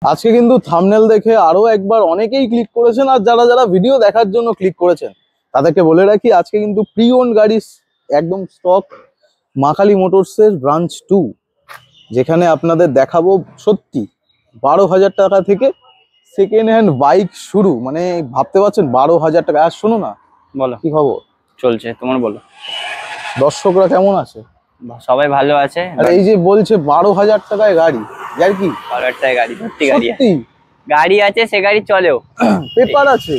আজকে কিন্তু থাম্বনেল দেখে আরো একবার অনেকেই ক্লিক করেছেন, আর যারা যারা ভিডিও দেখার জন্য ক্লিক করেছেন তাদেরকে বলে রাখি আজকে কিন্তু প্রি ওন গাড়ি একদম স্টক মা কালী মোটরসের ব্রাঞ্চ 2, যেখানে আপনাদের দেখাবো সত্যি 12,000 টাকা থেকে সেকেন্ড হ্যান্ড বাইক শুরু। মানে ভাবতে পারছেন 12,000 টাকা। আর শোনো না, বলো কি খবর? চলছে, তোমার বলো। দর্শকরা কেমন আছে? সবাই ভালো আছে। আর এই যে বলছে 12,000 টাকায় গাড়ি, আর কি 12,000 টাকায় গাড়ি? সত্যি গাড়ি সত্যি গাড়ি আছে, সে গাড়ি চলেও। পেপার আছে,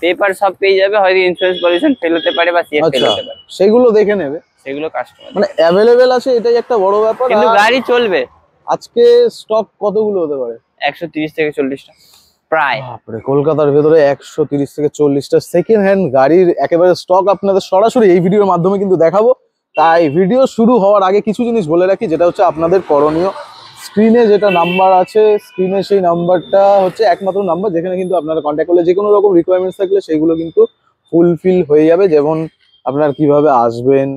পেপার সব পেয়ে যাবে, হয়তো ইন্স্যুরেন্স পলিউশন ফেল হতে পারে বা সিএফ ফেল হতে পারে, সেগুলো দেখে নেবে, সেগুলো কাস্টমার মানে অ্যাভেলেবেল আছে, এটাই একটা বড় ব্যাপার। কিন্তু গাড়ি চলবে। আজকে স্টক কতগুলো হতে পারে? 130 থেকে 40টা প্রায়। বাপরে, কলকাতার ভেতরে 130 থেকে 40টা সেকেন্ড হ্যান্ড গাড়ির একেবারে স্টক আপনাদের সরাসরি এই ভিডিওর মাধ্যমে কিন্তু দেখাবো। তাই ভিডিও শুরু হওয়ার আগে কিছু জিনিস বলে রাখি, যেটা হচ্ছে আপনাদের করণীয়। স্ক্রিনে যেটা নাম্বার আছে, স্ক্রিনে সেই নাম্বারটা হচ্ছে একমাত্র নাম্বার যেখানে কিন্তু আপনারা কন্ট্যাক্ট করলে যে কোনো রকম রিকোয়ারমেন্টস থাকলে সেইগুলো কিন্তু ফুলফিল হয়ে যাবে। যেমন আপনার কিভাবে আসবেন,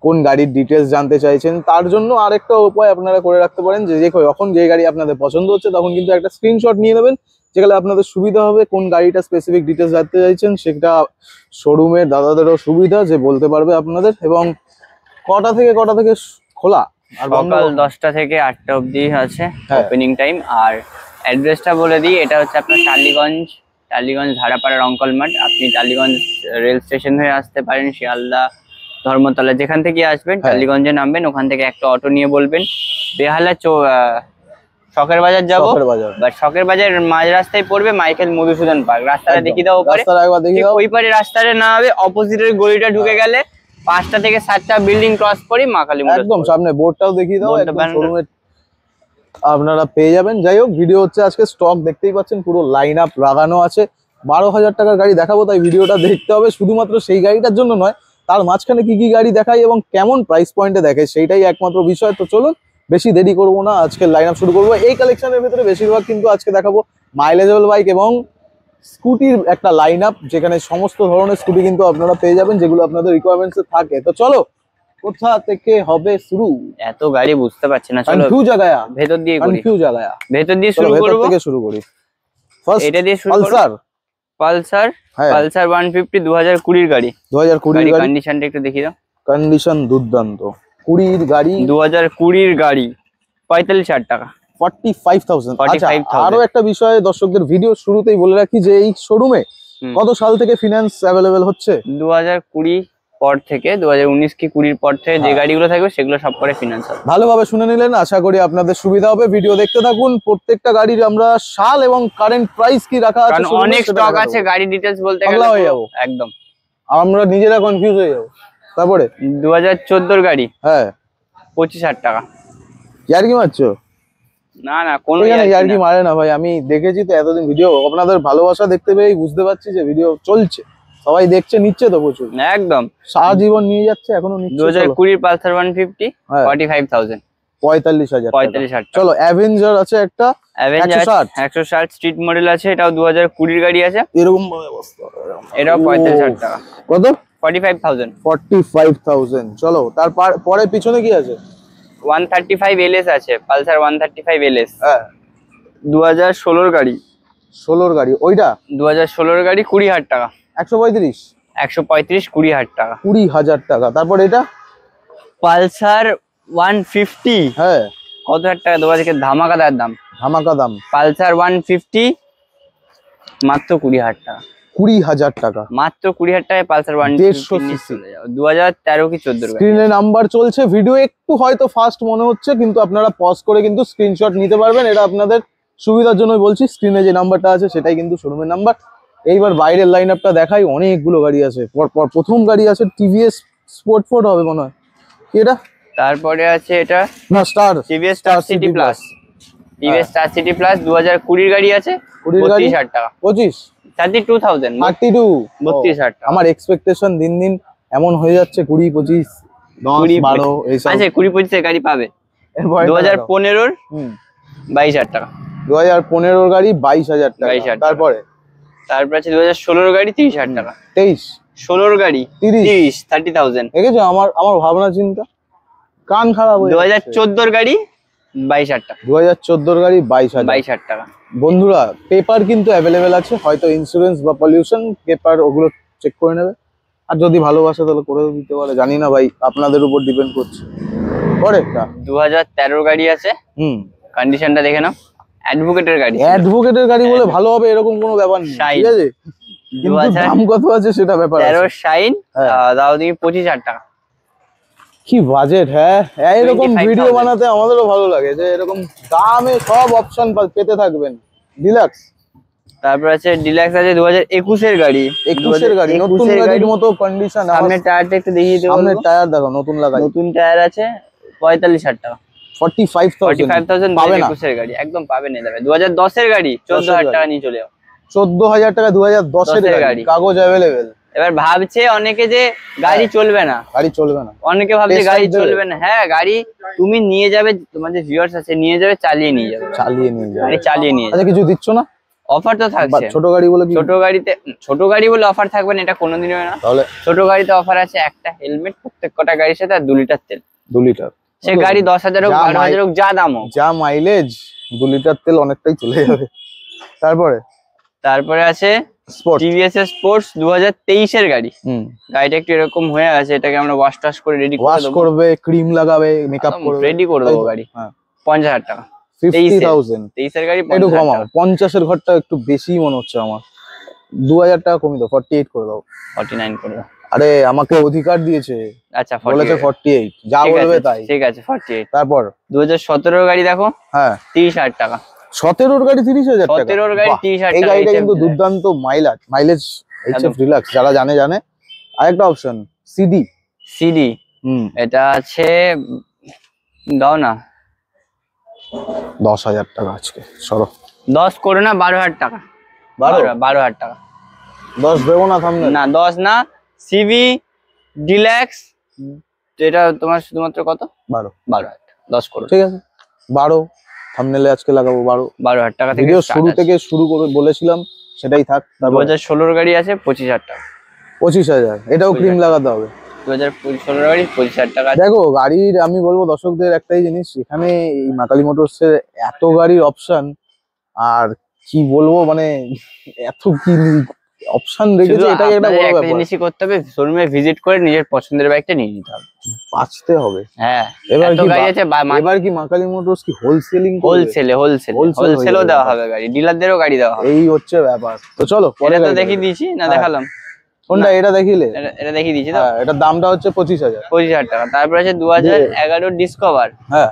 কোন গাড়ির ডিটেলস জানতে চাইছেন, তার জন্য আরেকটা উপায় আপনারা করে রাখতে পারেন যে যখন যে গাড়ি আপনাদের পছন্দ হচ্ছে তখন কিন্তু একটা স্ক্রিনশট নিয়ে নেবেন, যেগুলো আপনাদের সুবিধা হবে। কোন গাড়িটা স্পেসিফিক ডিটেলস জানতে চাইছেন সেটা শোরুমের দাদাদেরও সুবিধা যে বলতে পারবে আপনাদের। এবং কটা থেকে খোলা? আর সকাল 10টা থেকে 8টা অবধি আছে ওপেনিং টাইম। আর অ্যাড্রেসটা বলে দিই, এটা হচ্ছে আপনার টালিগঞ্জ ধারাপাড়ার অঙ্কল মাঠ। আপনি টালিগঞ্জ রেল স্টেশন হয়ে আসতে পারেন, শিয়ালদা, ধর্মতলা, যেখান থেকে আসবেন টালিগঞ্জে নামবেন, ওখান থেকে একটা অটো নিয়ে বলবেন বেহালা শখের বাজার যাবো। শখের বাজার মাঝ রাস্তায় পড়বে মাইকেল মধুসূদন পার্ক, রাস্তাটা দেখিয়ে দাও পারে। ওই পারে রাস্তাটা না হবে, অপোজিটের গলিটা ঢুকে গেলে 5টা থেকে 7টা বিল্ডিং ক্রস করি মা কালী মোটরস। একদম সামনে বোর্ডটাও দেখিয়ে দাও, শোরুমে আপনারা পেয়ে যাবেন। যাই হোক, ভিডিও হচ্ছে আজকে স্টক দেখতেই পাচ্ছেন, পুরো লাইন আপ লাগানো আছে। 12,000 টাকার গাড়ি দেখাবো, তাই ভিডিওটা দেখতে হবে। শুধুমাত্র সেই গাড়িটার জন্য নয়, তার মাঝখানে কি কি গাড়ি দেখাই এবং কেমন প্রাইস পয়েন্টে দেখায় সেইটাই একমাত্র বিষয়। তো চলুন বেশি দেরি করবো না, আজকে লাইন আপ শুরু করবো। এই কালেকশনের ভিতরে বেশিরভাগ কিন্তু আজকে দেখাবো মাইলেজেবল বাইক এবং স্কুটির একটা লাইন আপ, যেখানে সমস্ত ধরনের স্কুটি কিন্তু আপনারা পেয়ে যাবেন যেগুলো আপনাদের রিকোয়ারমেন্টসে থাকে। তো চলো, কোথা থেকে হবে শুরু? এত গাড়ি বুঝতে পারছি না, চলো ভেতর দিয়ে শুরু করব। থেকে শুরু করি। ফার্স্ট এটা দিয়ে শুরু করব। পালসার 150 2020 এর গাড়ি। 2020 এর গাড়ি কন্ডিশনটা একটু দেখিয়ে দাও। কন্ডিশন দুর্দান্ত। 20 এর গাড়ি, 2020 এর গাড়ি, 45,000 টাকা, 45,000। আচ্ছা, আরো একটা বিষয় দর্শকদের ভিডিও শুরুতেই বলে রাখি যে এই শোরুমে কত সাল থেকে ফিনান্স অ্যাভেলেবেল হচ্ছে? 2020 পর থেকে, 2019 কি 20 পর থেকে যে গাড়িগুলো থাকবে সেগুলো সব পরে ফিনান্স হবে। ভালোভাবে শুনে নিলেন, আশা করি আপনাদের সুবিধা হবে। ভিডিও দেখতে থাকুন। প্রত্যেকটা গাড়ির আমরা সাল এবং কারেন্ট প্রাইস কি রাখা আছে, অনেক স্টক আছে, গাড়ি ডিটেইলস বলতে গেলে হয়ে যাবো একদম, আমরা নিজেরা কনফিউজ হয়ে যাবো। তারপরে 2014 এর গাড়ি, 25,000 টাকা। ইয়ার কি মারছো? না কোনো ইয়ার কি মারে না ভাই, আমি দেখেছি তো এতদিন ভিডিও, আপনাদের ভালোবাসা দেখতে পেয়ে বুঝতে পারছি যে ভিডিও চলছে, সবাই দেখছে, নিচ্ছে তো প্রচুর, একদম সারা জীবন নিয়ে যাচ্ছে, এখনো নিচ্ছে। 2020 পালসার 150 45,000, 45,000। চলো, অ্যাভেঞ্জার আছে একটা, 160 স্ট্রিট মডেল আছে, এটাও 2020 গাড়ি আছে, এরকম অবস্থা, এটাও 45,000 টাকা। কত? 45,000। চলো, তারপরে পিছনে কি আছে? 135 LS আছে, পালসার 135 LS, 2016 গাড়ি। 16 গাড়ি, ওইটা 2016 গাড়ি, 20,000 টাকা। 135 20,000 টাকা। 20,000 টাকা। তারপর এটা পালসার 150, কত হাজার টাকা দেওয়া আছে, ধামাকা দাম। পালসার 150 মাত্র 20,000 টাকা। 20,000 টাকা, মাত্র 20,000 টাকায় পালসার 150। 2013 কি 14 স্ক্রিনে নাম্বার চলছে। ভিডিও একটু হয়তো ফাস্ট মনে হচ্ছে, কিন্তু আপনারা পজ করে কিন্তু স্ক্রিনশট নিতে পারবেন, এটা আপনাদের সুবিধার জন্যই বলছি। স্ক্রিনে যে নাম্বারটা আছে সেটাই কিন্তু শোরুমের নাম্বার। এইবার বাইরের লাইন আপটা দেখাই, অনেকগুলো গাড়ি আছে। প্রথম গাড়ি আছে টিভিএস স্পোর্ট 4 হবে মনে হয়, এটা। তারপরে আছে এটা না, star, TVS star city plus. TVS star city plus 2020 গাড়ি আছে, 32,000 টাকা। 32,000, 32,000 টাকা। আমার এক্সপেকটেশন দিন দিন এমন হয়ে যাচ্ছে, 20, 25, 10, 12 এইসব। আচ্ছা, 20-25 এর গাড়ি পাবে। 2015 22,000 টাকা। 2015 গাড়ি 22,000 টাকা। তারপরে আছে 2016 গাড়ি, 30,000 টাকা। 16 গাড়ি 30,000। দেখেছো আমার ভাবনা চিন্তা, কান খারাপ হয়ে 2014 গাড়ি 22,000 টাকা। 2014 গাড়ি 22,000। 22,000 টাকা। বন্ধুরা পেপার কিন্তু অ্যাভেলেবেল আছে, হয়তো ইন্স্যুরেন্স বা পলিউশন পেপার ওগুলো চেক করে নেবে, আর যদি ভালোবাসে তাহলে করেও দিতে পারে, জানি না ভাই, আপনাদের উপর ডিপেন্ড করছে। পরেরটা 2013 গাড়ি আছে, কন্ডিশনটা দেখে নাও। অ্যাডভোকেটের গাড়ি, অ্যাডভোকেটের গাড়ি বলে ভালো হবে এরকম কোনো ব্যাপার নেই, ঠিক আছে, কিন্তু দাম কত আছে সেটা ব্যাপার আছে। 13 শাইন, দাও দেখি 25,000 টাকা। কি বাজেট! হ্যাঁ, এরকম ভিডিও বানাতে আমাদেরও ভালো লাগে, যে এরকম দামে সব অপশন পেতে থাকবেন। ডিলাক্স, তারপর আছে ডিলাক্স আছে 2021 এর গাড়ি। 21 এর গাড়ি, নতুন গাড়ির মতো কন্ডিশন। সামনের টায়ারটা একটু দেখিয়ে দিও। সামনের টায়ার দেখো, নতুন লাগাই, নতুন টায়ার আছে, 45,000 টাকা। 45,000 পাবে না। 21 এর গাড়ি একদম পাবে না দাদা। 2010 এর গাড়ি 14,000 টাকা নিয়ে চলে যাও। 14,000 টাকা 2010 এর গাড়ি, কাগজ অ্যাভেলেবেল। এবার ভাবছে অনেকে যে গাড়ি চলবে না, গাড়ি চলবে না, অনেকে ভাবছে গাড়ি চলবে না। হ্যাঁ, গাড়ি তুমি নিয়ে যাবে, তোমার যে ভিউয়ার্স আছে নিয়ে যাবে, চালিয়ে নিয়ে যাবে, গাড়ি চালিয়ে নিয়ে যাবে। আচ্ছা, কিছু দিচ্ছ না? অফার তো থাকছে। ছোট গাড়ি বলে কি? ছোট গাড়ি বলে অফার থাকবে না, এটা কোনোদিনও না। তাহলে ছোট গাড়িতে অফার আছে একটা হেলমেট প্রত্যেক কটা গাড়ির সাথে, আর 2 লিটার তেল। 2 লিটার, সে গাড়ি 10,000 হোক 12,000 হোক, যা দাম হোক, যা মাইলেজ, 2 লিটার তেল অনেকটাই চলে যাবে। তারপরে আছে টিভিএস স্পোর্টস 2023 এর গাড়ি। গাড়িটা একটু এরকম হয়ে আছে, এটাকে আমরা ওয়াশ টাশ করে রেডি করবে, ক্রিম লাগাবে, মেকআপ করবে, রেডি করে দেবো গাড়ি। 50,000 টাকা। 50,000 23 এর গাড়ি। একটু কমাও, 50 এর ঘরটা একটু বেশি মনে হচ্ছে আমার। 2,000 টাকা কমিয়ে দাও, 48 করে দাও। 49 করে দাও। আরে আমাকে অধিকার দিয়েছে। আচ্ছা, বলেছে 48, যা বলবে তাই। ঠিক আছে 48। তারপর 2017 এর গাড়ি দেখো, হ্যাঁ 30,000 টাকা। 17 এর গাড়ি 30,000 টাকা। 17 এর গাড়ি 30,000 টাকা। এই গাড়িটা কিন্তু দুর্দান্ত মাইলেজ, এইচএফ ডিলাক্স, যারা জানে। আরেকটা অপশন সিডি। এটা আছে, দাও না 10,000 টাকা আজকে, সরো 10 করে না, 12,000 টাকা। 12,000 টাকা। 10 দেবো না, থামনে না 10 না। সিভি ডিলাক্স, এটা তোমার শুধুমাত্র কত? 12,000। 10 করো, ঠিক আছে। 12 থাম্বনেলে আজকে লাগাবো। 12,000 টাকা থেকে ভিডিও শুরু থেকে শুরু করে বলেছিলাম, সেটাই থাক। 2016 এর গাড়ি আছে 25,000 টাকা। 25,000, এটাও ক্রিম লাগাতে হবে। 2016 এর গাড়ি 25,000 টাকা। দেখো গাড়ির, আমি বলবো দর্শকদের একটাই জিনিস, এখানে এই মাকালি মোটরস এর এত গাড়ির অপশন, আর কি বলবো, মানে এত কি অপশন রেখেছে, এটাই একটা বড় ব্যাপার। জিনিসই করতে হবে, শোরুমে ভিজিট করে নিজের পছন্দের বাইকটা নিয়ে নিতে হবে, বাঁচতে হবে। হ্যাঁ, এবার কি মাকালি মোটরস কি হোলসেলও দেওয়া হবে গাড়ি, ডিলারদেরও গাড়ি দেওয়া হবে, এই হচ্ছে ব্যাপার। তো চলো পরে তো দেখিয়ে দিয়েছি না, দেখালাম কোনটা? এটা দেখিলে? এটা দেখিয়ে দিয়েছি তো। এটার দামটা হচ্ছে 25,000 টাকা। তারপর আছে 2011 ডিসকভার, হ্যাঁ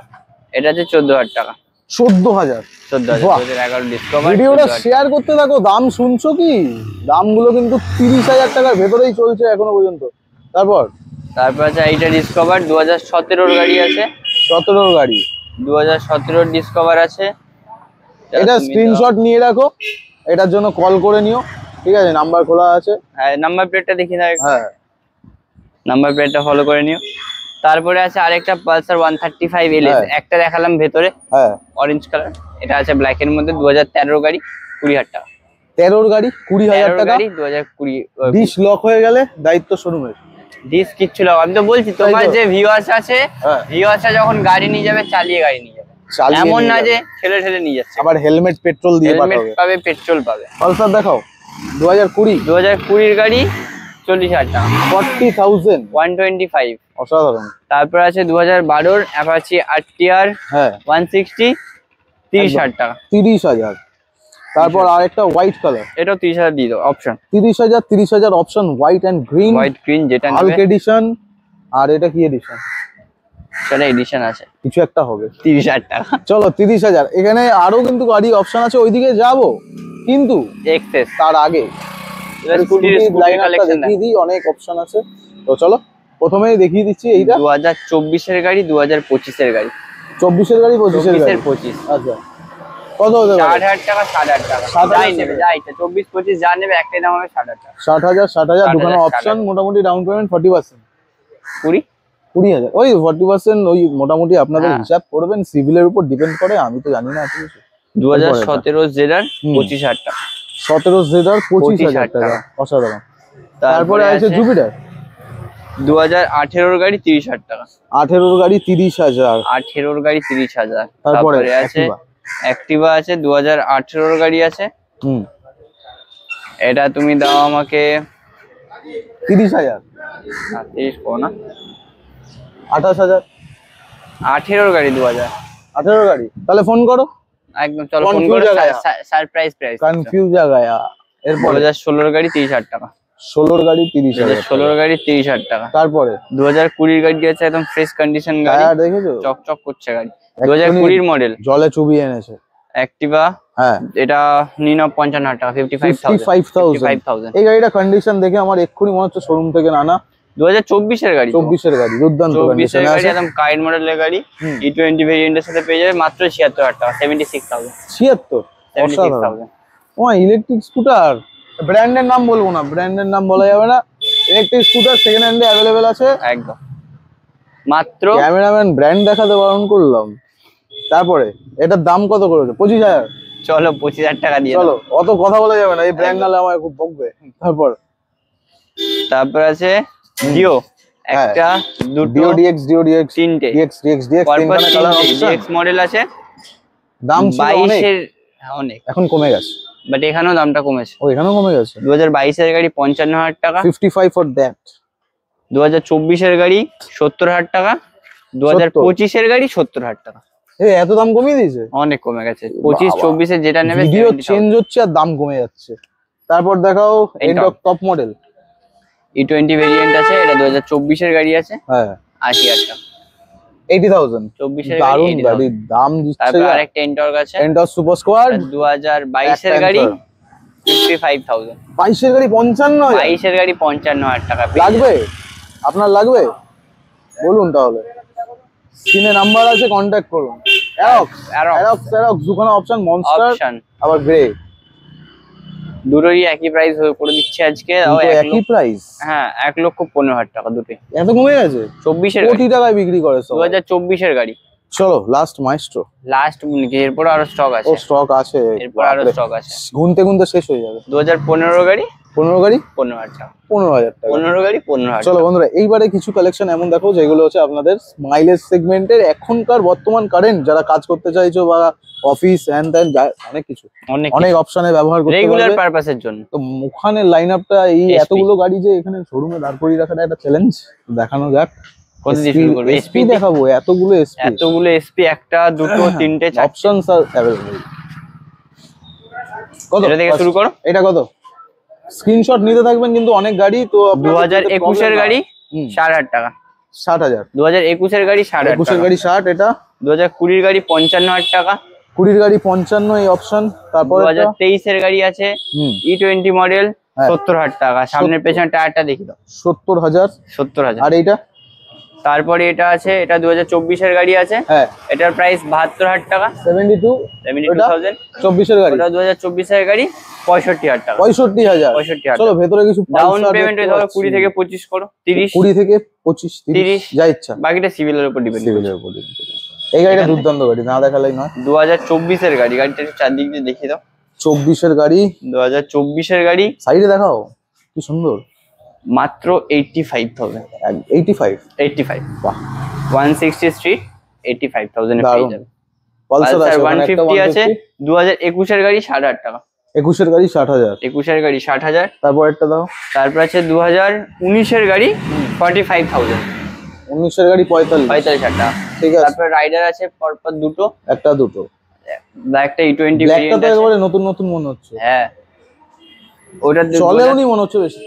এটা আছে 14,000 টাকা। 14,000 2011 ডিসকভার। ভিডিওটা শেয়ার করতে থাকো, দাম শুনছো কি? দামগুলো কিন্তু 30,000 টাকার ভেতরেই চলছে এখনো পর্যন্ত। তারপর আছে এইটা ডিসকভার, 2017 এর গাড়ি আছে। 17 এর গাড়ি, 2017 ডিসকভার আছে। এটা স্ক্রিনশট নিয়ে রাখো, এটার জন্য কল করে নিও, ঠিক আছে? নাম্বার খোলা আছে। হ্যাঁ, নাম্বার প্লেটটা দেখি না। হ্যাঁ, নাম্বার প্লেটটা ফলো করে নিও। তারপরে আছে আরেকটা পালসার 135 LS, একটা দেখালাম ভেতরে, হ্যাঁ অরেঞ্জ কালার। এটা আছে ব্ল্যাক এর মধ্যে, 2013 গাড়ি, 20,000 টাকা। 13 গাড়ি 20,000 টাকা। 2020 ডিশ লক হয়ে গেলে দায়িত্ব শোরুমের। ডিশ কিচ্ছু না, আমি তো বলছি তোমার যে ভিউয়ার্স আছে, ভিউয়ার্সরা যখন গাড়ি নিয়ে যাবে, চালিয়ে গাড়ি নিয়ে যাবে, এমন না যে ঠেলে নিয়ে যাচ্ছে। আবার হেলমেট পেট্রোল দিয়ে পাবে, পেট্রোল পাবে। পালসার দেখাও, 2020 এর গাড়ি, 40,000 টাকা। 40,000 125, অসাধারণ। তারপর আছে 2012 অ্যাপাচি RTR, হ্যাঁ 160, 30,000 টাকা। 30,000। তারপর আরেকটা হোয়াইট কালার, এটাও 30,000 দিয়ে দাও option. 30,000 option, white and green. যেটা হালক এডিশন। আর এটা কি এডিশন? সেটা এডিশন আছে, কিছু একটা হবে। 30,000 টাকা। চলো 30,000। এখানে আরো কিন্তু গাড়ি অপশন আছে, ওইদিকে যাবো, কিন্তু এক্সেস তার আগে অনেক অপশন আছে। তো চলো প্রথমেই দেখিয়ে দিচ্ছি এইটা 2024 এর গাড়ি, 2025 এর গাড়ি। 24 এর গাড়ি, 25 এর গাড়ি। 25। আচ্ছা, কত হতে পারে? 60,000 টাকা, 60,000 টাকা। যাই নেবে, যাই 24 25 যা নেবে, একটাই দাম হবে 60,000 টাকা। 60,000 দুখানে অপশন, মোটামুটি ডাউন পেমেন্ট 40%। 20,000 ওই 40%, ওই মোটামুটি আপনাদের হিসাব করবেন, সিভিলের উপর ডিপেন্ড করে, আমি তো জানি না এত কিছু। 2017 জেডার 25,000 টাকা। 17 জেডার 25,000 টাকা, অসাধারণ। তারপরে আছে জুপিটার। 2018 গাড়ি 30,000 টাকা। 18 গাড়ি 30,000। 18 গাড়ি 30,000। তারপরে আছে অ্যাক্টিভা আছে 2018 গাড়ি আছে। এটা তুমি দাও আমাকে 30,000। 30 কো না, 28,000। 18 গাড়ি 18 গাড়ি, তাহলে ফোন করো একদম। চলো ফোন করো, সারপ্রাইজ প্রাইস। কনফিউজ আ গায়া। এরপর 2016 গাড়ি 30,000 টাকা। 16 গাড়ি 30,000। 16 গাড়ি 30,000 টাকা। তারপরে 2020 গাড়ি আছে, একদম ফ্রেশ কন্ডিশন গাড়ি, দেখেছো চকচক করছে গাড়ি। 2020 মডেল, জলে চুবিয়ে এনেছে অ্যাক্টিভা। হ্যাঁ, এটা নিন 55,000 টাকা। 55,000। এই গাড়িটা কন্ডিশন দেখে আমার এক্ষুনি মনে হচ্ছে শোরুম থেকে নানা। 2024 এর গাড়ি। 24 এর গাড়ি, দুর্দান্ত 24 এর কন্ডিশনে গাড়ি, আছে। একদম কাইন্ড মডেলের গাড়ি। E20 ভেরিয়েন্টের সাথে পেয়ে যাবে মাত্র 76,000 টাকা। 76,000। 76,000। ও ইলেকট্রিক স্কুটার, ব্র্যান্ডের নাম বলবো না, ব্র্যান্ডের নাম বলা যাবে না। ইলেকট্রিক স্কুটার সেকেন্ড হ্যান্ডে অ্যাভেলেবেল আছে একদম। মাত্র ক্যামেরাম্যান ব্র্যান্ড দেখাতে বারণ করলাম। তারপরে এটার দাম কত করেছে? 25,000। চলো 25,000 টাকা দিয়ে চলো, অত কথা বলা যাবে না, এই ব্র্যান্ড নালে আমায় খুব বকবে। তারপর আছে ডিও, একটা দুটো ডিও ডিএক্স তিনটে তিনখানা কালার অপশন। ডিএক্স মডেল আছে। দাম ছিল 22 এর অনেক, এখন কমে গেছে, বাট এখানেও দামটা কমেছে। ও এখানেও কমে গেছে। 2022 এর গাড়ি 55,000 টাকা। 55 ফর দ্যাট। 2024 এর গাড়ি 70,000 টাকা। 2025 এর গাড়ি 70,000 টাকা। এই এত দাম কমিয়ে দিয়েছে? অনেক কমে গেছে। 25-24 এর যেটা নেবে ভিডিও চেঞ্জ হচ্ছে আর দাম কমে যাচ্ছে। তারপর দেখাও Ntorq top model. E20 variant আছে, এটা 2024 এর গাড়ি আছে। হ্যাঁ, 80,000 টাকা। 80,000। 24 এর দারুণ গাড়ির দাম দিচ্ছে। তারপর আরেকটা এন্টর্ক আছে, এন্টক সুপার স্কোয়াড। 2022 এর গাড়ি 55,000। 22 এর গাড়ি 55,000। 22 এর গাড়ি 55,000 টাকা। লাগবে? আপনার লাগবে? বলুন তাহলে, স্ক্রিনে নাম্বার আছে, কন্ট্যাক্ট করুন। অ্যারক্স দুখানা অপশন, মনস্টার আবার গ্রে, দুটোরই একই প্রাইস করে দিচ্ছে আজকে। একই প্রাইস? হ্যাঁ, 1,15,000 টাকা দুটোই। এত কমে গেছে? 24 এর কোটি টাকায় বিক্রি করে সব। 2024 এর গাড়ি। চলো লাস্ট মাইস্ট্রো। লাস্ট এরপর আরো স্টক আছে। ও স্টক আছে, এরপর আরো স্টক আছে। গুনতে গুনতে শেষ হয়ে যাবে। 2015 গাড়ি। 15 গাড়ি 15,000 টাকা। 15,000 টাকা। 15 গাড়ি 15,000। চলো বন্ধুরা, এইবারে কিছু কালেকশন এমন দেখো যেগুলো হচ্ছে আপনাদের মাইলেজ সেগমেন্টের, এখনকার বর্তমান কারেন্ট যারা কাজ করতে চাইছো বা অফিস হ্যান ত্যান অনেক কিছু, অনেক অপশনে ব্যবহার করতে পারবে রেগুলার পারপাসের জন্য। তো মুখানের লাইন আপটা এই এতগুলো গাড়ি যে এখানে শোরুমে দাঁড় করিয়ে রাখাটা একটা চ্যালেঞ্জ। দেখানো যাক, কত দিয়ে শুরু করবে? এসপি দেখাবো, এতগুলো এসপি, একটা দুটো তিনটে অপশনস আর অ্যাভেলেবল। কত এটা থেকে শুরু করো। এটা কত? স্ক্রিনশট নিতে থাকবেন কিন্তু অনেক গাড়ি। তো 2021 এর গাড়ি 60,000 টাকা। 60,000। 2021 এর গাড়ি 60,000 টাকা। 21 এর গাড়ি 60। এটা 2020 এর গাড়ি 55,000 টাকা। 20 এর গাড়ি 55, এই অপশন। তারপর 2023 এর গাড়ি আছে E20 মডেল 70,000 টাকা। সামনের পেছনের টায়ারটা দেখি দাও। 70,000। 70,000। আর এইটা? তারপরে এটা আছে, এটা 2024 এর গাড়ি আছে। হ্যাঁ, এটার প্রাইস 72,000 টাকা। 72,000। 24 এর গাড়ি। ওটা 2024 এর গাড়ি 65,000 টাকা। 65,000। চলো ভেতরে কিছু ডাউন পেমেন্ট ধরো 20 থেকে 25 করো। 20 থেকে 25, 30 যা ইচ্ছা, বাকিটা সিভিলের উপর ডিপেন্ড। এই গাড়িটা দুর্দান্ত গাড়ি, না দেখালেই নয়। 2024 এর গাড়ি, গাড়িটা একটু চারদিক দিয়ে দেখিয়ে দাও। 24 এর গাড়ি। 2024 এর গাড়ি সাইডে দেখাও, কি সুন্দর। মাত্র 85,000। 85। বাহ। 160 স্ট্রিট 85,000 এ পেয়ে যাবে। পালসার আছে 150 আছে। 2021 এর গাড়ি 60,000 টাকা। 21 এর গাড়ি 60,000। 21 এর গাড়ি 60,000। তারপর একটা দাও। তারপর আছে 2019 এর গাড়ি 45,000। 19 এর গাড়ি 45,000 টাকা। ঠিক আছে। তারপর রাইডার আছে পরপর দুটো, একটা দুটো। একটা E20 ভেরিয়েন্ট আছে। একেবারে নতুন নতুন মনে হচ্ছে। হ্যাঁ, ওটা চলেওনি মনে হচ্ছে বেশি।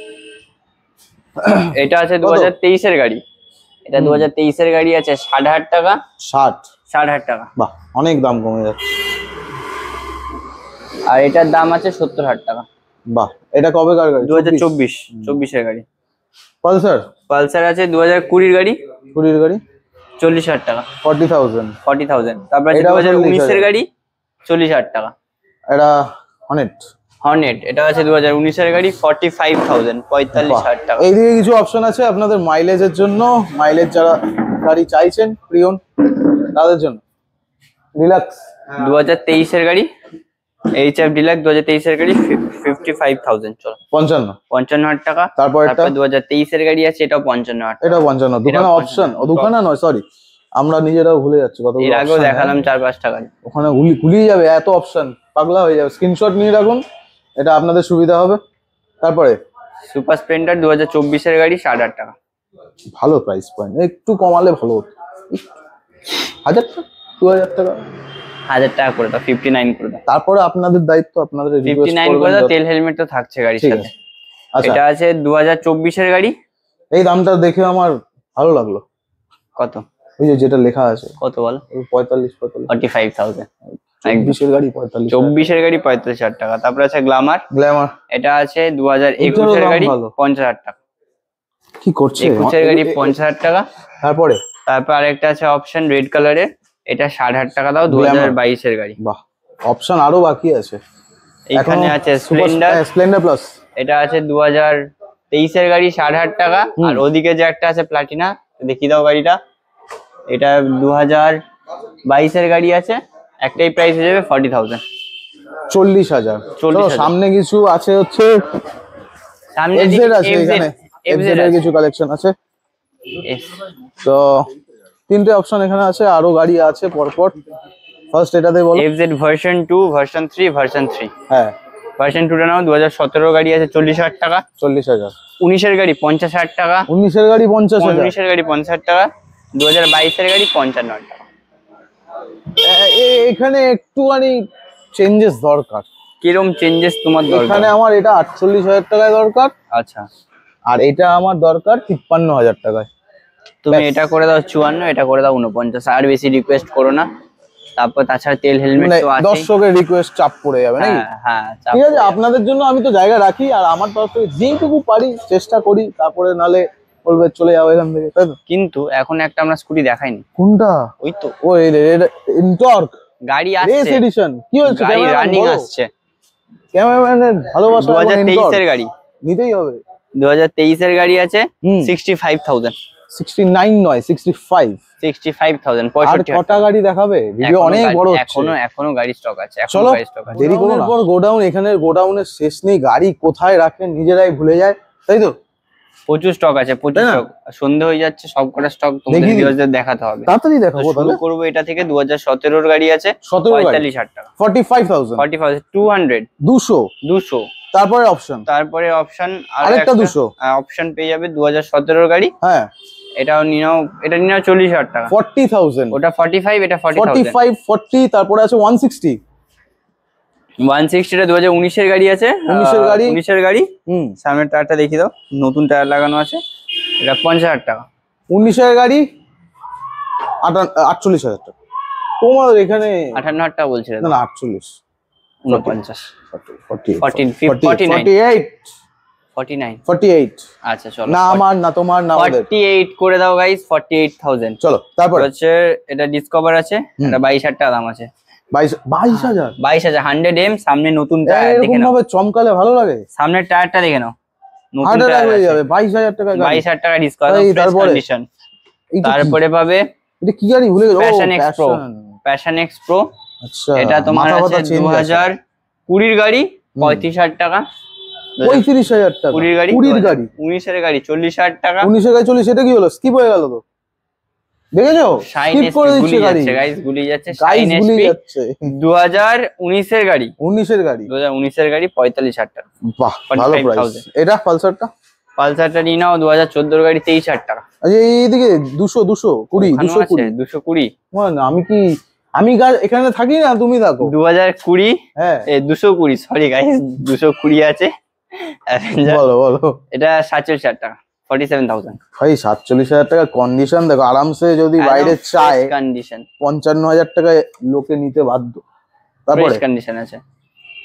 এটা আছে 2023 এর গাড়ি। এটা 2023 এর গাড়ি আছে 60,000 টাকা। 60,000 টাকা। বাহ, অনেক দাম কমে যাচ্ছে। আর এটার দাম আছে 70,000 টাকা। বাহ, এটা কবেকার গাড়ি? 2024 এর গাড়ি। পালসার আছে 2020 এর গাড়ি। 20 এর গাড়ি 40,000 টাকা। 40,000। তারপর আছে 2019 এর গাড়ি 40,000 টাকা। এটা হর্নেট। এটা আছে 2019 এর গাড়ি 45,000। 45,000 টাকা। এইদিকে কিছু অপশন আছে আপনাদের মাইলেজের জন্য, মাইলেজ যারা গাড়ি চাইছেন প্রিয়ন তাদের জন্য। ডিলাক্স 2023 এর গাড়ি এইচএফ ডিলাক্স 2023 এর গাড়ি 55,000 চলো 55,000 টাকা। তারপর একটা 2023 এর গাড়ি আছে, এটাও 55,000 টাকা। এটা 55, দোকানে অপশন, ও দোকানে নয় সরি, আমরা নিজেরাও ভুলে যাচ্ছি কত। এর আগেও দেখালাম 4-5 টাকা, ওখানে গুলিয়ে যাবে, এত অপশন, পাগলা হয়ে যাবে। স্ক্রিনশট নিয়ে রাখুন, এটা আপনাদের সুবিধা হবে। তারপরে সুপার স্প্লেন্ডার 2024 এর গাড়ি 8,500 টাকা। ভালো প্রাইস পয়েন্ট, একটু কমালে ভালো হতো। 1000 টাকা, 2000 টাকা, 1000 টাকা করে দাও, 59 করে দাও। তারপরে আপনাদের দায়িত্ব, আপনাদের 59 করে দাও। তেল হেলমেট তো থাকছে গাড়ির সাথে। আচ্ছা, এটা আছে 2024 এর গাড়ি। এই দামটা দেখে আমার ভালো লাগলো। কত? ওই যে যেটা লেখা আছে কত বল? 45 45,000। 24 এর গাড়ি 45, 24 এর গাড়ি 45,000 টাকা। তারপরে আছে গ্ল্যামার। এটা আছে 2021 এর গাড়ি 50,000 টাকা। কি করছে? 21 এর গাড়ি 50,000 টাকা। তারপর আরেকটা আছে অপশন রেড কালারের, এটা 60,000 টাকা দাও, 2022 এর গাড়ি। বাহ, অপশন আরো বাকি আছে। এখানে আছে স্প্লেন্ডার প্লাস, এটা আছে 2023 এর গাড়ি 60,000 টাকা। আর ওদিকে যে একটা আছে প্লাটিনা, দেখিয়ে দাও গাড়িটা, এটা 2022 এর গাড়ি আছে, একটাই প্রাইস হয়ে যাবে 40,000। 40,000। চলো সামনে কিছু আছে, হচ্ছে সামনে এফজেড আছে, এখানে এফজেড এর কিছু কালেকশন আছে। তো তিনটে অপশন এখানে আছে, আরো গাড়ি আছে পরপর। ফার্স্ট এটাতে বলো। FZ version 2, version 3, version 3। হ্যাঁ, ভার্সন 2 টা নাও, 2017 গাড়ি আছে 40,000 টাকা। 40,000। 19 এর গাড়ি 50,000 টাকা। 19 এর গাড়ি 50,000। 19 এর গাড়ি 50,000 টাকা। 2022 এর গাড়ি 55,000 টাকা। এখানে একটুখানি চেঞ্জেস দরকার। কিরকম চেঞ্জেস তোমার দরকার? এখানে আমার এটা 48,000 টাকায় দরকার। আচ্ছা, আর এটা আমার দরকার 53,000 টাকায়। তুমি এটা করে দাও 54, এটা করে দাও 49, আর বেশি রিকোয়েস্ট করো না। তারপর তাছাড়া তেল হেলমেট তো আছে, দর্শকের রিকোয়েস্ট চাপ পড়ে যাবে নাকি? হ্যাঁ, ঠিক আছে, আপনাদের জন্য আমি তো জায়গা রাখি, আর আমার তরফ থেকে যেটুকু পারি চেষ্টা করি, তারপরে নালে বলবে চলে যাও এখান থেকে, তাই তো? কিন্তু এখন একটা আমরা স্কুটি দেখাইনি। কোনটা? ওই তো, ওই ইনটর্ক গাড়ি আসছে, রেস এডিশন। কি হচ্ছে? গাড়ি রানিং আসছে। ক্যামেরাম্যানের ভালোবাসা। 2023 এর গাড়ি নিতেই হবে। 2023 এর গাড়ি আছে 65,000। 69 নয়, 65। 65,000। আর কটা গাড়ি দেখাবে? ভিডিও অনেক বড় হচ্ছে। এখনো গাড়ি স্টক আছে, চলো দেরি করো না। গোডাউন, এখানে গোডাউনের শেষ নেই, গাড়ি কোথায় রাখেন নিজেরাই ভুলে যায়, তাই তো? প্রচুর স্টক আছে, প্রচুর স্টক। সন্ধ্যে হয়ে যাচ্ছে, সব কটা স্টক তোমাদের ভিউয়ারদের দেখাতে হবে। তাড়াতাড়ি দেখাবো। শুরু করব এটা থেকে। 2017 এর গাড়ি আছে 45,000 টাকা। 45,000। 200 200। তারপরে অপশন আরেকটা 200 অপশন পেয়ে যাবে। 2017 এর গাড়ি। হ্যাঁ, এটাও নিয়ে নাও, এটা নিয়ে নাও 40,000 টাকা। 40,000। ওটা 45, এটা 40,000। 45, 40। তারপরে আছে 160। 160 টা 2019 এর গাড়ি আছে। 19 এর গাড়ি। সামনের টায়ারটা দেখিয়ে দাও, নতুন টায়ার লাগানো আছে। এটা 50,000 টাকা। 19 এর গাড়ি 48,000 টাকা। তোমার এখানে 58,000 টাকা বলছিলে না? 48, 49, 48। আচ্ছা চলো, না আমার না তোমার না আমাদের। 48 করে দাও গাইস, 48,000। চলো তারপর হচ্ছে এটা ডিসকভার আছে, এটা 22,000 টাকা দাম আছে। 22,000। 100M। সামনে নতুন টায়ার দেখে নাও, চমকালে ভালো লাগে। সামনের টায়ারটা দেখে নাও, নতুন টায়ার টায়ার হয়ে যাবে। 22,000 টাকা। 22,000 টাকা ডিসকভার ফ্রেশ কন্ডিশন। তারপরে পাবে এটা কি গাড়ি ভুলে গেল? Passion x pro. আচ্ছা, এটা তোমার আছে 2020 এর গাড়ি 35,000 টাকা। 35,000 টাকা 20 গাড়ি। 19 এর গাড়ি 40,000 টাকা। 19 এর গাড়ি 40। এটা কি হলো? স্কিপ হয়ে গেল তো, দেখেছো? স্কিপ করে দিচ্ছে গাড়ি। গাইস গুলি যাচ্ছে, শাইন এসপি 2019 এর গাড়ি। 19 এর গাড়ি 2019 এর গাড়ি 45,000 টাকা। বাহ, ভালো প্রাইস। এটা পালসারটা নিয়ে নাও, 2014 এর গাড়ি 23,000 টাকা। আচ্ছা, এইদিকে 220 আমি এখানে থাকি না, তুমি থাকো। 2020। হ্যাঁ, 220, সরি গাইস, 220 আছে। বলো। এটা 47,000 টাকা, 47,000। ভাই 47,000 টাকা কন্ডিশন দেখো, আরামসে যদি বাইরে চায় কন্ডিশন 55,000 টাকায় লোকে নিতে বাধ্য। তারপরে কন্ডিশন আছে।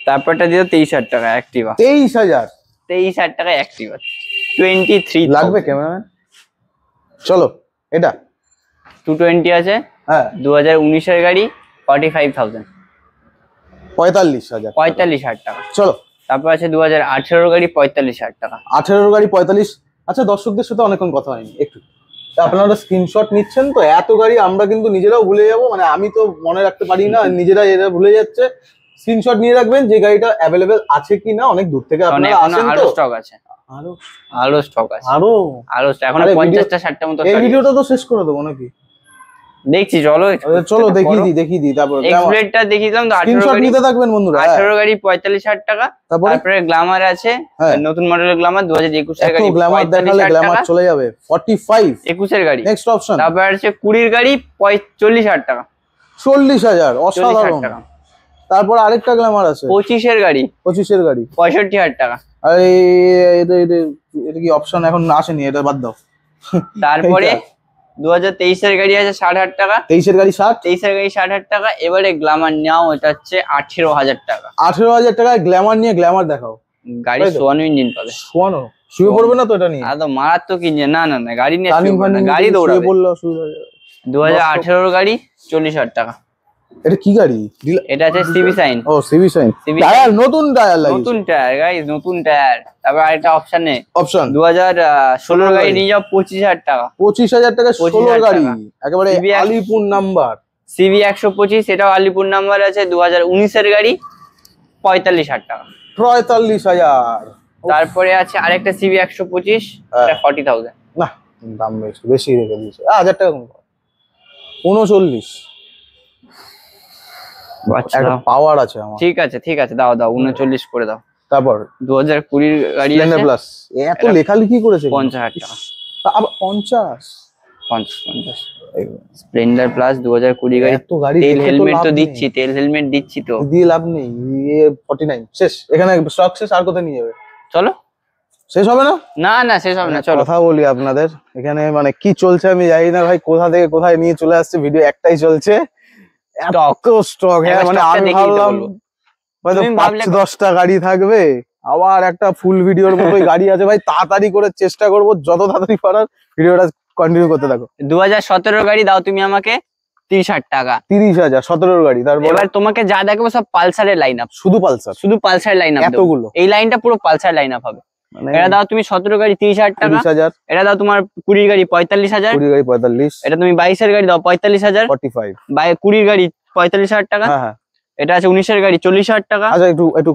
তারপরটা দিও 23,000 টাকা অ্যাক্টিভা। 23,000 টাকা অ্যাক্টিভা। 23 লাগবে ক্যামেরাম্যান। চলো এটা 220 আছে। হ্যাঁ, 2019 এর গাড়ি 45,000। 45,000 টাকা। চলো তারপর আছে 2018 এর গাড়ি 45,000 টাকা। 18 গাড়ি 45। আচ্ছা, দর্শকদের সাথে অনেকক্ষণ কথা হয়নি, একটু আপনারা স্ক্রিনশট নিচ্ছেন তো? এত গাড়ি আমরা কিন্তু নিজেরাও ভুলে যাবো, মানে আমি তো মনে রাখতে পারি না, নিজেরা এরা ভুলে যাচ্ছে। স্ক্রিনশট নিয়ে রাখবেন যে গাড়িটা অ্যাভেলেবেল আছে কিনা, অনেক দূর থেকে আপনারা আসেন আরো তো। স্টক আছে, আরো আরো স্টক আছে, আরো আরো এখন আরে 50টা 60টা মতো এই গাড়ি ভিডিওটা তো শেষ করে দেবো নাকি? দেখছি, চলো চলো দেখিয়ে দিই তারপর এক্সপ্লেটটা দেখিয়ে দিলাম তো। 18 স্ক্রিনশট গাড়ি, নিতে থাকবেন বন্ধুরা। 18 গাড়ি 45,000 টাকা। তারপরে গ্ল্যামার আছে, হ্যাঁ। নতুন মডেলের গ্ল্যামার 2021 এর এত গাড়ি, গ্ল্যামার দেখালে 45,000 গ্ল্যামার টাকা। চলে যাবে 45। 21 এর গাড়ি, নেক্সট অপশন। তারপর আছে 20 এর গাড়ি 40,000 টাকা, 40,000 40,000 অসাধারণ। টাকা। তারপর আরেকটা গ্ল্যামার আছে 25 এর গাড়ি, 25 এর গাড়ি 65,000 টাকা। আর এটা কি অপশন এখন আসেনি, এটা বাদ দাও। তারপরে 2023 এর গাড়ি আছে 60,000 টাকা, 23 এর গাড়ি 60, 23 এর গাড়ি 60,000 টাকা। এবারে গ্ল্যামার নাও, এটা হচ্ছে 18,000 টাকা। 18,000 টাকায় গ্ল্যামার নিয়ে গ্ল্যামার দেখাও। গাড়ি তাই তো? সোয়ানো ইঞ্জিন পাবে, শোয়ানো শুয়ে পড়বে না তো এটা নিয়ে? তো মারাত্মক ইঞ্জিন। না না না, গাড়ি নিয়ে টার্নিং শুয়ে পড়বে না, ফার্নিং গাড়ি শুয়ে দৌড়াবে। পড়লে অসুবিধা হয়ে যাবে। 2018 গাড়ি 40,000 টাকা। এটা কি গাড়ি? এটা আছে সিবি সাইন, ও সিবি সাইন। CB টায়ার নতুন টায়ার লাগিয়েছে। নতুন টায়ার গাইস, নতুন টায়ার। তারপর আরেকটা অপশন নেই, অপশন 2016 গাড়ি নিয়ে যাও 25,000 টাকা। 25,000 টাকা 16 25,000 গাড়ি, টাকা। একেবারে CB আলিপুর নাম্বার। সিবি 125, এটাও আলিপুর নাম্বার আছে। 2019 এর গাড়ি 45,000 টাকা। 43,000। তারপরে আছে আরেকটা সিবি 125, এটা 40,000। না দাম বেশি রেখে দিয়েছে, 1,000 টাকা কম। 39। একটা পাওয়ার আছে আমার। ঠিক আছে ঠিক আছে, দাও দাও 39 করে দাও। তারপর 2020 গাড়ি আছে স্প্লেন্ডার প্লাস। এত এটা লেখালেখি করেছে 50,000 টাকা। আবার 50। 50 স্প্লেন্ডার প্লাস 2020 গাড়ি। এত গাড়ি তেল দেখে তো হেলমেট লাভ তো নেই। দিচ্ছি, তেল হেলমেট দিচ্ছি তো। দিয়ে লাভ নেই। 49 শেষ, এখানে স্টক শেষ। আর কোথায় নিয়ে যাবে? চলো। শেষ হবে না? না না শেষ হবে না, চলো। কথা বলি আপনাদের, এখানে মানে কি চলছে আমি জানি না ভাই, কোথা থেকে কোথায় নিয়ে চলে আসছে। ভিডিও একটাই চলছে, এত স্টক। হ্যাঁ মানে আমি ভাবলাম হয়তো তুমি ভাবলে 5-10টা গাড়ি থাকবে, আবার একটা ফুল ভিডিওর মতোই গাড়ি আছে ভাই। তাড়াতাড়ি করে চেষ্টা করবো যত তাড়াতাড়ি পারার ভিডিওটা কন্টিনিউ করতে থাকো। 2017 গাড়ি দাও তুমি আমাকে 30,000 টাকা। 30,000 17 গাড়ি। তারপর এবার তোমাকে যা দেখাবো সব পালসারের লাইন আপ, শুধু পালসার, শুধু পালসারের লাইন আপ। এতগুলো এই লাইনটা পুরো পালসার লাইন আপ হবে। মানে এটা দাও তুমি 17 গাড়ি 30,000 টাকা। 30,000। এটা দাও তোমার 20 গাড়ি 45,000। 20 গাড়ি 45। এটা তুমি 22 এর গাড়ি দাও 45,000। 45। 20 গাড়ি 45,000 টাকা। হ্যাঁ হ্যাঁ। এটা আছে 19 এর গাড়ি 40,000 টাকা। আচ্ছা একটু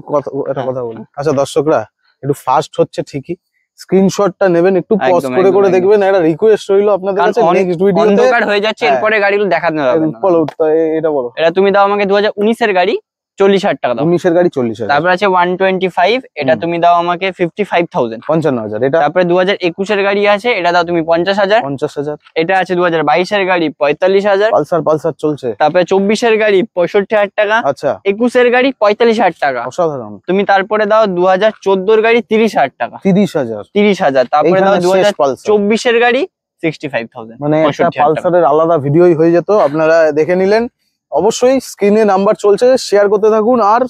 কথা বলি। আচ্ছা দর্শকরা একটু ফাস্ট হচ্ছে ঠিকই, স্ক্রিনশটটা নেবেন, একটু পজ একদম, করে একদম, করে একদম। দেখবেন। একটা রিকোয়েস্ট রইলো আপনাদের কারণ কাছে, নেক্সট ভিডিওতে অন্ধকার হয়ে যাচ্ছে, হ্যাঁ। এরপরে গাড়িগুলো দেখাতে হবে না। বলো তো, এটা বলো। এটা তুমি দাও আমাকে 2019 এর গাড়ি 40,000 টাকা দাও। 19 এর গাড়ি 40,000। তারপর আছে 125, এটা তুমি দাও আমাকে 55,000। 55,000। এটা তারপরে 2021 এর গাড়ি আছে, এটা দাও তুমি 50,000। 50,000। এটা আছে 2022 এর গাড়ি 45,000। পালসার চলছে। তারপরে 24 এর গাড়ি 65,000 টাকা। আচ্ছা 21 এর গাড়ি 45,000 টাকা। অসাধারণ। তুমি তারপরে দাও 2014 এর গাড়ি 30,000 টাকা। 30,000। 30,000। তারপরে দাও এইখানে শেষ পালসার। 2024 এর গাড়ি 65,000। মানে একটা 65,000 টাকা। পালসারের আলাদা ভিডিওই হয়ে যেত, আপনারা দেখে নিলেন। অবশ্যই স্ক্রিনে নাম্বার চলছে, শেয়ার করতে থাকুন আর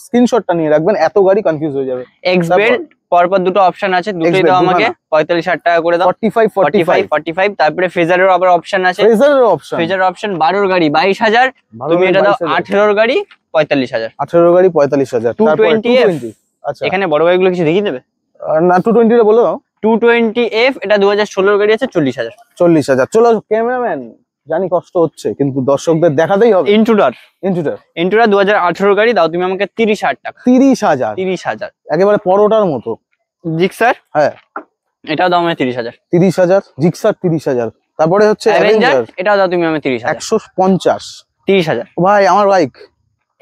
স্ক্রিনশটটা নিয়ে রাখবেন, এত গাড়ি কনফিউজ হয়ে যাবে। এক্স বেল্ট পরপর দুটো অপশন আছে, দুটোই দাও আমাকে 45,000 টাকা করে দাও। 45। তারপরে ফেজারের আবার অপশন আছে, ফ্রেজারের অপশন। ফেজার অপশন 12 গাড়ি 22,000। তুমি এটা দাও 18 গাড়ি 45,000। 18 গাড়ি 45,000। তারপর 220F। আচ্ছা এখানে বড় গাড়িগুলো কিছু দেখিয়ে দেবে? না 220 টা বলে দাও। 220F, এটা 2016 গাড়ি আছে 40,000। 40,000। চলো ক্যামেরাম্যান, জানি কষ্ট হচ্ছে কিন্তু দর্শকদের দেখাতেই হবে। ইন্ট্রুডার ইন্টুটার 2018 গাড়ি দাও তুমি আমাকে 30,000 টাকা। 30,000। 30,000। একেবারে পরোটার মতো। জিক্সার, হ্যাঁ এটাও দাও আমাকে 30,000। 30,000। জিক্সার 30,000। তারপরে হচ্ছে অ্যাভেঞ্জার, অ্যাভেঞ্জার এটাও দাও তুমি আমাকে 30,000। 150। 30,000। ভাই আমার বাইক কোথায়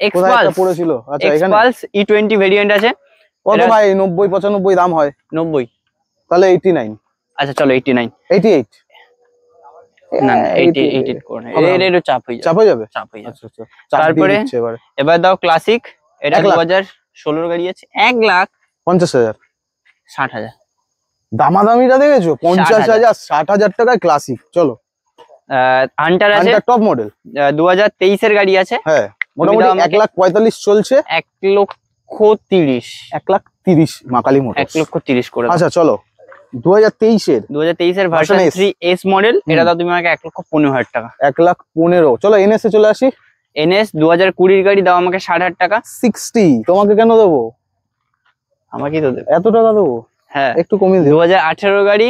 একটা এক্সপালস, পড়েছিল। আচ্ছা এখানে এক্সপালস E20 ভেরিয়েন্ট আছে। কত এটা- ভাই? 90-95 দাম হয় 90। তাহলে 89। আচ্ছা চলো 89। 88। না না 88 করে না, এর একটু চাপ হয়ে যাবে। চাপ হয়ে যাবে। চাপ হয়ে যাবে। আচ্ছা আচ্ছা। চাপ দিয়ে তারপরে দিচ্ছে এবারে। এবার দাও ক্লাসিক, এটা 1 লাখ। 2016 গাড়ি আছে 1,50,000। 50,000। দামাদামিটা দেখেছো? 50,000 60,000 টাকায় ক্লাসিক। চলো হান্টার আছে, টপ মডেল। 2023 এর গাড়ি আছে। হ্যাঁ মোটামুটি দাও আমাকে 1,45,000 চলছে। 1,30,000। 1,30,000 মাকালি মোটরস। 1,30,000 করে দাও। আচ্ছা চলো 2023 এর 2023 এর version Version S। 3S model, এটা দাও তুমি আমাকে 1,15,000 টাকা। 1,15,000। চলো এনএস এ চলে আসি। NS 2020 গাড়ি দাও আমাকে 60,000 টাকা। 60। তোমাকে কেন দেবো? আমাকেই তো দেবে। এত টাকা দেবো? হ্যাঁ। একটু কমিয়ে দিও। 2018 গাড়ি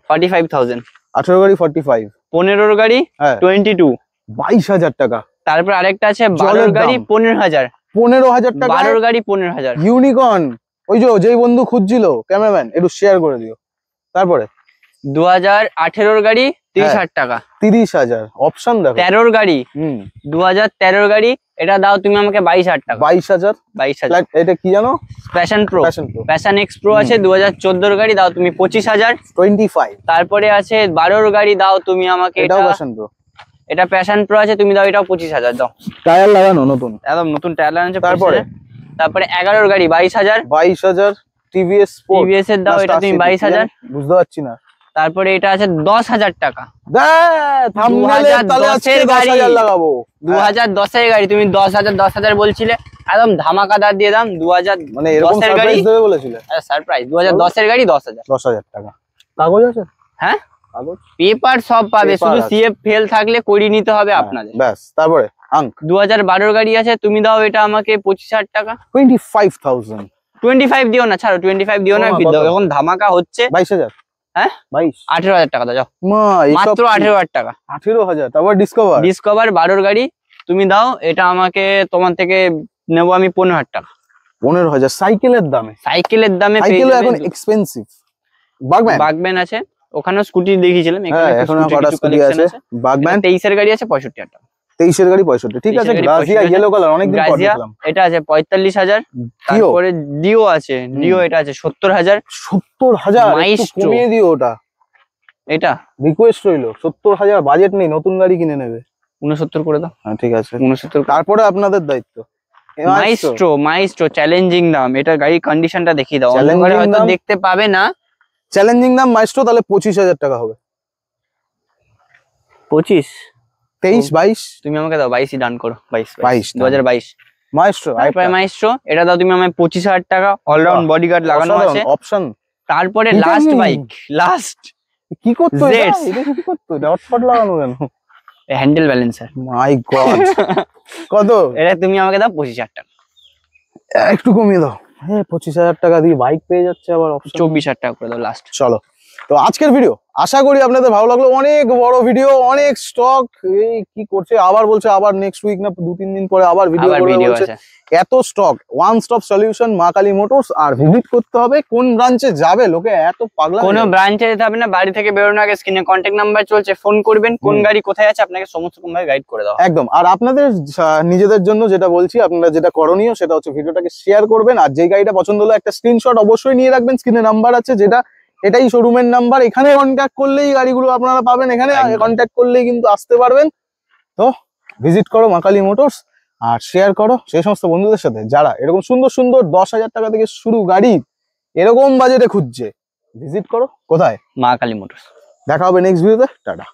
45,000। 18 গাড়ি 45। 15 গাড়ি হ্যাঁ 22। 22,000 টাকা। তারপর আরেকটা আছে জলের 12 গাড়ি দাম। 15,000। 15,000 টাকা 12 গাড়ি 15,000। ইউনিকর্ন, ওই যেই বন্ধু খুঁজছিল ক্যামেরাম্যান একটু শেয়ার করে দিও। তারপরে 2018 গাড়ি 30,000 টাকা। 30,000 অপশন দেখো। 13 গাড়ি 2013 গাড়ি, এটা দাও তুমি আমাকে 22,000 টাকা। 22,000। 22,000। এটা কি জানো? Passion pro. Passion pro. Passion x pro আছে 2014 গাড়ি, দাও তুমি 25,000। 25। তারপরে আছে 12 গাড়ি, দাও তুমি আমাকে এটাও প্যাশন প্রো। এটা প্যাশন প্রো আছে, তুমি দাও এটাও 25,000 দাও। টায়ার লাগানো নতুন, একদম নতুন টায়ার লাগানো। তারপরে 11 গাড়ি 22,000। 22,000 টিভিএস স্পোর্ট। টিভিএস এর দাও এটা তুমি 22,000। বুঝতে পারছি না। তারপরে এটা আছে 10,000 টাকা। থাম্বনেলে তাহলে আজকে 10,000 লাগাবো। 2010 এর গাড়ি, তুমি 10,000 বলছিলে, একদম ধামাকাদার দিয়ে দাম। 2010 মানে এরকম এর গাড়ি সারপ্রাইজ দেবে বলেছিলে? সারপ্রাইজ। 2010 এর গাড়ি 10,000। 10,000 টাকা। কাগজ আছে? হ্যাঁ, কাগজ পেপার সব পাবে, Paper শুধু আছে। সিএফ ফেল থাকলে করিয়ে নিতে হবে আপনাদের। ব্যাস। তারপরে আঙ্ক 2012 গাড়ি আছে, তুমি দাও এটা আমাকে 25,000 টাকা। 25,000। 25 দিও না, ছাড়ো 25 দিও না, কত? এখন ধামাকা হচ্ছে। 22,000। হ্যাঁ 22। 18,000 টাকা দাও যাও। মা মাত্র 18,000 টাকা। 18,000। তারপর ডিসকভার। ডিসকভার 12 গাড়ি তুমি দাও, এটা আমাকে তোমার থেকে নেবো আমি 15,000 টাকা। 15,000 সাইকেলের দামে। সাইকেলের দামে পেয়ে সাইকেল যাবেন এখন এক্সপেন্সিভ। বাগম্যান। বাগম্যান আছে, ওখানেও স্কুটি দেখিয়েছিলাম, হ্যাঁ এখন কটা স্কুটি আছে। বাগম্যান 23 এর গাড়ি আছে 65,000 টাকা। 23 এর গাড়ি 65। ঠিক 23 আছে। এর গাড়ি গ্রাজিয়া 65,000 ইয়েলো কালার অনেকদিন পর গ্রাজিয়া দেখলাম। এটা আছে 45,000। ডিও তারপরে ডিও আছে, ডিও এটা আছে 70,000। 70,000 একটু Maestro। কমিয়ে দিও ওটা, এটা রিকোয়েস্ট রইলো। 70,000 বাজেট নেই, নতুন গাড়ি কিনে নেবে। 69 করে দাও। হ্যাঁ ঠিক আছে। 69। তারপরে আপনাদের দায়িত্ব। মাইস্ট্রো চ্যালেঞ্জিং দাম, এটা গাড়ির কন্ডিশনটা দেখিয়ে দাও, Challenging অন্ধকারে হয়তো দাম? দেখতে পাবে না। চ্যালেঞ্জিং দাম মাইস্ট্রো, তাহলে 25,000 টাকা হবে। 25 23 22 তুমি আমাকে দাও 22 ডান করো। 22 2022 মাইস্ট্রো। তারপরে মাইস্ট্রো এটা দাও তুমি আমায় 25,000 টাকা। অলরাউন্ড বডিগার্ড লাগানো আছে। অপশন। তারপরে এটা লাস্ট কি? বাইক, লাস্ট কি করতো এটা? Zeds। এটা কি করতো? ডট ফট লাগানো কেন? Handle balancer. My god. কত? এটা তুমি আমাকে দাও 25,000 টাকা। একটু কমিয়ে দাও। হ্যাঁ 25,000 টাকা দিয়ে বাইক পেয়ে যাচ্ছে আবার অপশন। 24,000 টাকা করে দাও লাস্ট। চলো, তো আজকের ভিডিও আশা করি আপনাদের ভালো লাগলো। অনেক বড় ভিডিও, অনেক স্টক। এই কি করছে আবার বলছে আবার নেক্সট উইক না 2-3 দিন পরে আবার ভিডিও আবার করবে ভিডিও বলছে। আছে। এত স্টক, ওয়ান স্টপ সলিউশন মা কালী মোটরস। আর ভিজিট করতে হবে কোন ব্রাঞ্চে যাবে, লোকে এত পাগলা। কোনো ব্রাঞ্চে যেতে হবে না, বাড়ি থেকে বেরোনোর আগে স্ক্রিনে কন্ট্যাক্ট নাম্বার চলছে, ফোন করবেন, কোন গাড়ি কোথায় আছে আপনাকে সমস্ত রকম ভাবে গাইড করে দেওয়া। একদম। আর আপনাদের নিজেদের জন্য যেটা বলছি, আপনারা যেটা করণীয় সেটা হচ্ছে ভিডিওটাকে শেয়ার করবেন। আর যে গাড়িটা পছন্দ হলো একটা স্ক্রিনশট অবশ্যই নিয়ে রাখবেন। স্ক্রিনে নাম্বার আছে, যেটা এটাই শোরুমের নাম্বার। এখানে কন্ট্যাক্ট করলেই গাড়িগুলো আপনারা পাবেন, এখানে একদম। কন্ট্যাক্ট করলেই কিন্তু আসতে পারবেন। তো ভিজিট করো মা কালী মোটরস, আর শেয়ার করো সেই সমস্ত বন্ধুদের সাথে যারা এরকম সুন্দর সুন্দর 10,000 টাকা থেকে শুরু গাড়ি এরকম বাজেটে খুঁজছে। ভিজিট করো কোথায়? মা কালী মোটরস। দেখা হবে নেক্সট ভিডিওতে। টাটা।